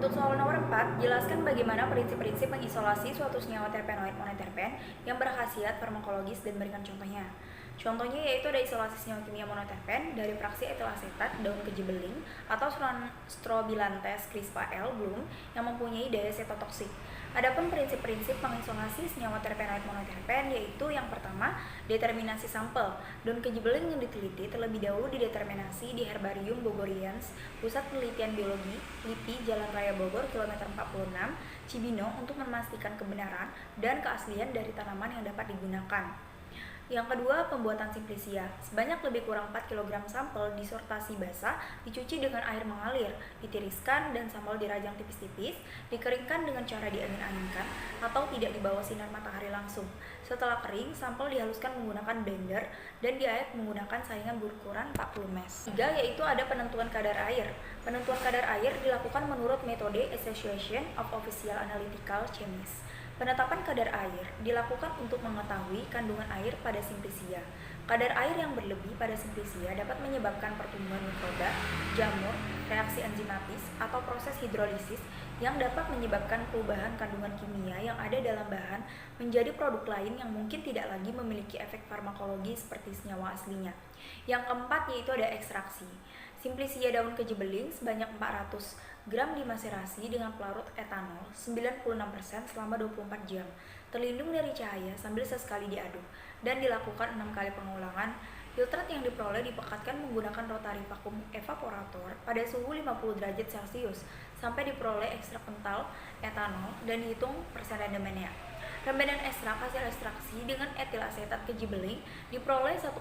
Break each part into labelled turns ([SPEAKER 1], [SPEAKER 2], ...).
[SPEAKER 1] Untuk soal nomor 4, jelaskan bagaimana prinsip-prinsip mengisolasi suatu senyawa terpenoid monoterpen yang berkhasiat farmakologis dan berikan contohnya. Contohnya yaitu ada isolasi senyawa kimia monoterpen dari fraksi etil asetat daun kejebeling atau Strobilantes crispa L. Bloom yang mempunyai daya setotoksik. Adapun prinsip-prinsip mengisolasi senyawa terpenoid monoterpen yaitu yang pertama, determinasi sampel. Daun kejebeling yang diteliti terlebih dahulu dideterminasi di Herbarium Bogorians, Pusat Penelitian Biologi, LIPI, Jalan Raya Bogor, kilometer 46, Cibinong untuk memastikan kebenaran dan keaslian dari tanaman yang dapat digunakan. Yang kedua, pembuatan simplisia. Sebanyak lebih kurang 4 kg sampel disortasi basah, dicuci dengan air mengalir, ditiriskan dan sampel dirajang tipis-tipis, dikeringkan dengan cara diangin-anginkan atau tidak di bawah sinar matahari langsung. Setelah kering, sampel dihaluskan menggunakan blender dan diayak menggunakan saringan berukuran 40 mesh. 3, yaitu ada penentuan kadar air. Penentuan kadar air dilakukan menurut metode Association of Official Analytical Chemists. Penetapan kadar air dilakukan untuk mengetahui kandungan air pada simplisia. Kadar air yang berlebih pada simplisia dapat menyebabkan pertumbuhan mikroba, jamur, reaksi enzimatis, atau proses hidrolisis yang dapat menyebabkan perubahan kandungan kimia yang ada dalam bahan menjadi produk lain yang mungkin tidak lagi memiliki efek farmakologi seperti senyawa aslinya. Yang keempat yaitu ada ekstraksi. Simplisia daun kejebeling sebanyak 400 gram dimaserasi dengan pelarut etanol 96% selama 24 jam, terlindung dari cahaya sambil sesekali diaduk, dan dilakukan 6 kali pengulangan. Filtrat yang diperoleh dipekatkan menggunakan rotary vacuum evaporator pada suhu 50 derajat Celcius sampai diperoleh ekstrak kental etanol dan dihitung persen rendemennya. Rembenan ekstrak hasil ekstraksi dengan etil asetat kejebeling diperoleh 1,42%.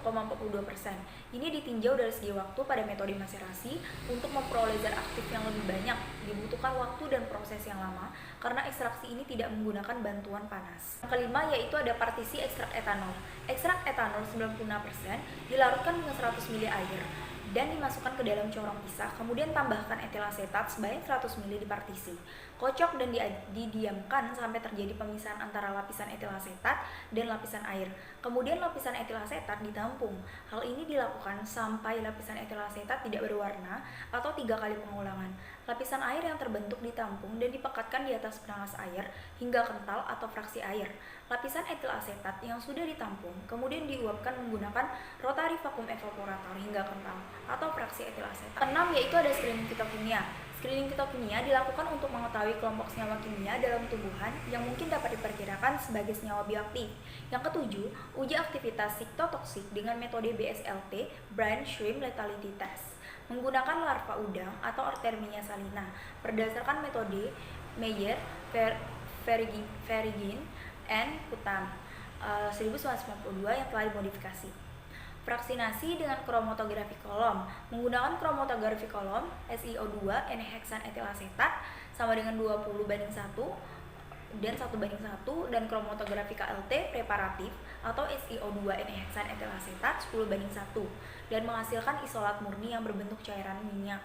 [SPEAKER 1] Ini ditinjau dari segi waktu pada metode maserasi. Untuk memperoleh zat aktif yang lebih banyak dibutuhkan waktu dan proses yang lama karena ekstraksi ini tidak menggunakan bantuan panas. Yang kelima yaitu ada partisi ekstrak etanol. Ekstrak etanol 96% dilarutkan dengan 100 ml air dan dimasukkan ke dalam corong pisah, kemudian tambahkan etil asetat sebanyak 100 ml di partisi. Kocok dan didiamkan sampai terjadi pemisahan antara lapisan etil asetat dan lapisan air. Kemudian lapisan etil asetat ditampung. Hal ini dilakukan sampai lapisan etil asetat tidak berwarna atau 3 kali pengulangan. Lapisan air yang terbentuk ditampung dan dipekatkan di atas penalas air hingga kental atau fraksi air. Lapisan etil asetat yang sudah ditampung kemudian diuapkan menggunakan rotary vacuum evaporator hingga kental atau fraksi etil asetat. 6 yaitu ada screening fitokimia. Screening fitokimia dilakukan untuk mengetahui kelompok senyawa kimia dalam tumbuhan yang mungkin dapat diperkirakan sebagai senyawa bioaktif. Yang ketujuh, uji aktivitas siktotoksik dengan metode BSLT (Brine Shrimp Lethality Test) menggunakan larva udang atau Artemisia salina berdasarkan metode Meyer, Verigin, and Putan 1992 yang telah dimodifikasi. Vaksinasi dengan kromatografi kolom. Menggunakan kromatografi kolom, SiO2 N-heksan etil asetat sama dengan 20:1 dan 1:1 dan kromatografi KLT preparatif atau SiO2 N-heksan etil asetat 10:1 dan menghasilkan isolat murni yang berbentuk cairan minyak.